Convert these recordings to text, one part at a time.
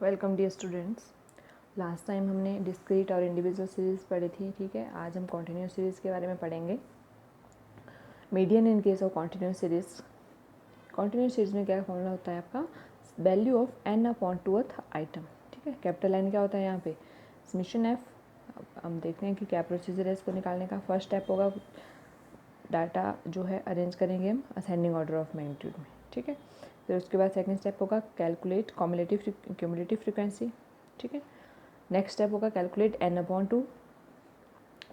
Welcome dear students. Last time हमने discrete और individual series पढ़ी थी, ठीक है। आज हम कॉन्टिन्यूस सीरीज़ के बारे में पढ़ेंगे। Median in case of continuous series. Continuous series में क्या फॉर्मूला होता है आपका? Value of N upon twoth item, ठीक है। कैपिटल एन क्या होता है यहाँ पे? Summation F. हम देखते हैं कि क्या प्रोसीजर है इसको निकालने का। फर्स्ट स्टेप होगा, डाटा जो है अरेंज करेंगे हम असेंडिंग ऑर्डर ऑफ मैग्नीट्यूड में, ठीक है। फिर उसके बाद सेकंड स्टेप होगा कैलकुलेट क्यूमुलेटिव फ्रीक्वेंसी, ठीक है। नेक्स्ट स्टेप होगा calculate N upon two,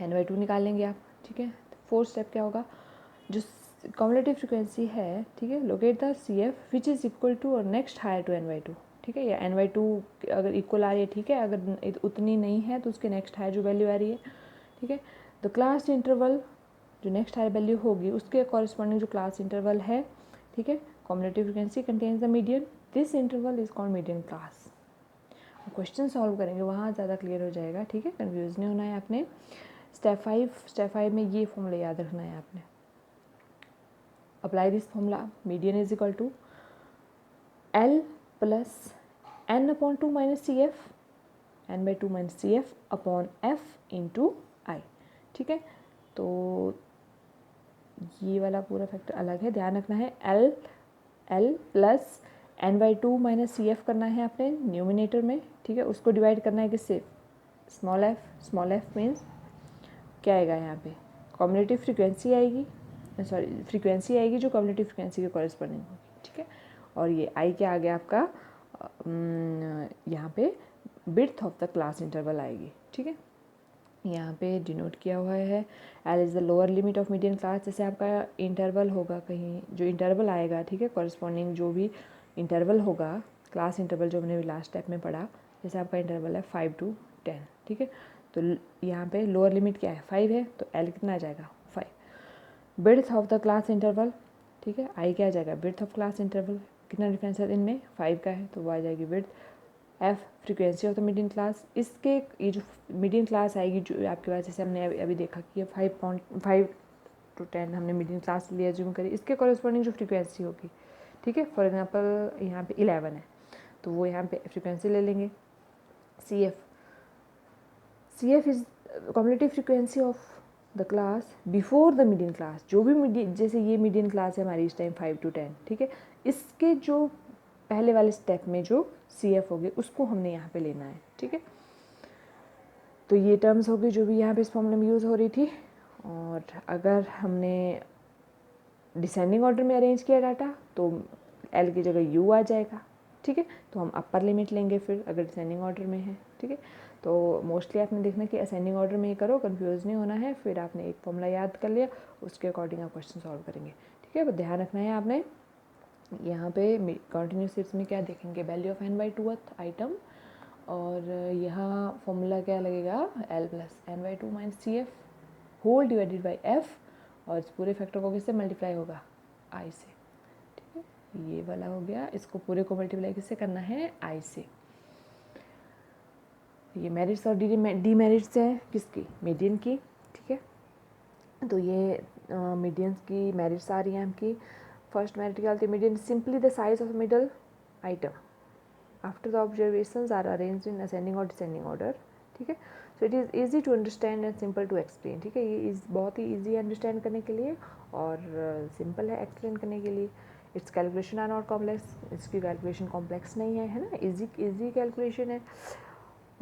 n/2 निकाल लेंगे आप, ठीक है। फोर्थ स्टेप क्या होगा? जो क्यूमुलेटिव फ्रीक्वेंसी है, ठीक है, locate the CF which is equal to or next higher to n/2, ठीक है। या n/2 अगर इक्वल आ रही है, ठीक है, अगर उतनी नहीं है तो उसके नेक्स्ट हायर जो वैल्यू आ रही है, ठीक है। द क्लास इंटरवल जो नेक्स्ट हायर वैल्यू होगी उसके कॉरस्पॉन्डिंग जो क्लास इंटरवल है, ठीक है, cumulative frequency contains the median, this interval is called median class. Question solve करेंगे वहाँ ज़्यादा क्लियर हो जाएगा, ठीक है। कन्फ्यूज नहीं होना है आपने। स्टेप 5 में ये फॉर्मूला याद रखना है आपने। Apply this formula, median is equal to L plus n upon 2 minus CF, n/2 minus CF upon F into i, ठीक है। तो ये वाला पूरा फैक्टर अलग है, ध्यान रखना है। L plus n/2 minus CF करना है आपने न्यूमिनेटर में, ठीक है। उसको डिवाइड करना है किससे? स्मॉल f मीन्स क्या आएगा यहाँ पे? क्यूमुलेटिव फ्रीक्वेंसी आएगी, फ्रीक्वेंसी आएगी जो क्यूमुलेटिव फ्रीक्वेंसी के कॉरस्पॉन्डिंग होगी, ठीक है। और ये आई क्या आ गया आपका? यहाँ पे width of the class interval आएगी, ठीक है। यहाँ पे डिनोट किया हुआ है L is the lower limit of median class. जैसे आपका इंटरवल होगा, कहीं जो इंटरवल आएगा, ठीक है, कॉरस्पॉन्डिंग जो भी इंटरवल होगा, क्लास इंटरवल जो हमने लास्ट स्टेप में पढ़ा, जैसे आपका इंटरवल है 5 to 10, ठीक है। तो यहाँ पे लोअर लिमिट क्या है? 5 है, तो L कितना आ जाएगा? 5। Width of the class interval, ठीक है, आई क्या आ जाएगा? Width of class interval. कितना डिफरेंस है इनमें? 5 का है, तो वो आ जाएगी width. F frequency of the median class. इसके ये जो मीडियन क्लास आएगी जो आपके पास, जैसे हमने अभी देखा कि ये 5.5 to 10 हमने मीडियन क्लास लिया, जूम करी, इसके कॉरस्पॉन्डिंग जो फ्रीक्वेंसी होगी, ठीक है। फॉर एग्जांपल यहाँ पे 11 है, तो वो यहाँ पे फ्रीक्वेंसी ले लेंगे CF is cumulative frequency of the class before the median class. जो भी मीडियन, जैसे ये मीडियन क्लास है हमारी इस टाइम 5 to 10, ठीक है, इसके जो पहले वाले स्टेप में जो CF होगी उसको हमने यहाँ पे लेना है, ठीक है। तो ये टर्म्स होगी जो भी यहाँ पे इस फॉर्मूले में यूज़ हो रही थी। और अगर हमने डिसेंडिंग ऑर्डर में अरेंज किया डाटा तो L की जगह U आ जाएगा, ठीक है। तो हम अपर लिमिट लेंगे फिर, अगर डिसेंडिंग ऑर्डर में है, ठीक है। तो मोस्टली आपने देखना कि असेंडिंग ऑर्डर में ही करो, कंफ्यूज नहीं होना है। फिर आपने एक फॉर्मूला याद कर लिया, उसके अकॉर्डिंग आप क्वेश्चन सॉल्व करेंगे, ठीक है। तो ध्यान रखना है आपने। यहाँ पे कंटिन्यूस सीरीज में क्या देखेंगे? वैल्यू ऑफ n/2 आइटम, और यहाँ फॉर्मूला क्या लगेगा? L plus n/2 minus CF whole divided by F, और इस पूरे फैक्टर को किससे मल्टीप्लाई होगा? I से, ठीक है। ये वाला हो गया, इसको पूरे को मल्टीप्लाई किससे करना है? I से। ये मेरिट्स और डीमेरिट्स हैं किसकी? मीडियन की, ठीक है। तो ये मीडियंस की मेरिट्स आ रही हैं आपकी। फर्स्ट मेरिट क्या होती है? Median simply the size of middle item after the observations are arranged in ascending or descending order, ठीक है। So it is easy to understand and simple to explain, ठीक है। ये बहुत ही ईजी है अंडरस्टैंड करने के लिए और सिंपल है एक्सप्लेन करने के लिए। Its calculation are not complex, इसकी कैलकुलेशन कॉम्प्लेक्स नहीं है ना, ईजी कैलकुलेशन है।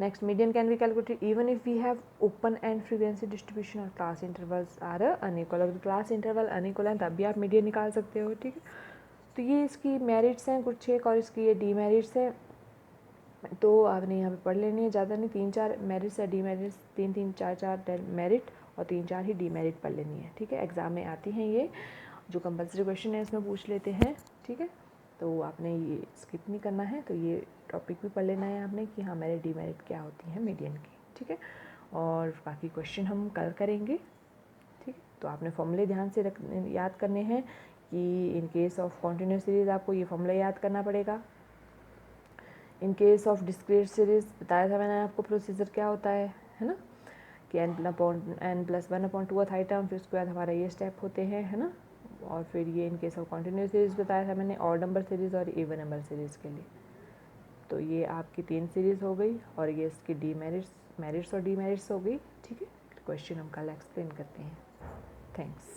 Next, median can be calculated even if we have open end frequency distribution or class intervals are unequal. अगर क्लास इंटरवल अनइक्वल है तब भी आप मीडियन निकाल सकते हो, ठीक है। तो ये इसकी मेरिट्स हैं कुछ 6, और इसकी ये डीमेरिट्स हैं। तो आपने यहाँ पे पढ़ लेनी है, ज़्यादा नहीं, 3-4 मेरिट्स या डीमेरिट्स, 3-3 4-4 मेरिट और 3-4 ही डीमेरिट पढ़ लेनी है, ठीक है। एग्ज़ाम में आती हैं ये, जो कंपल्सरी क्वेश्चन है इसमें पूछ लेते हैं, ठीक है। तो आपने ये स्किप नहीं करना है, तो ये टॉपिक भी पढ़ लेना है आपने कि हाँ मेरिट डीमेरिट क्या होती हैं मीडियन की, ठीक है। और बाकी क्वेश्चन हम कल करेंगे, ठीक है। तो आपने फॉर्मूले ध्यान से याद करने हैं कि इन केस ऑफ कॉन्टिन्यूस सीरीज़ आपको ये फॉर्मूला याद करना पड़ेगा। इन केस ऑफ डिस्क्रीट सीरीज़ बताया था मैंने आपको प्रोसीजर क्या होता है ना, कि n+1/2 आइटम, फिर उसके बाद हमारा ये स्टेप होते हैं, है ना। और फिर ये इन केस ऑफ कॉन्टिन्यूस सीरीज़ बताया था मैंने, ऑड नंबर सीरीज़ और इवन नंबर सीरीज़ के लिए। तो ये आपकी 3 सीरीज़ हो गई और ये इसकी मेरिट्स और डीमेरिट्स हो गई। ठीक है, क्वेश्चन हम कल एक्सप्लेन करते हैं। थैंक्स।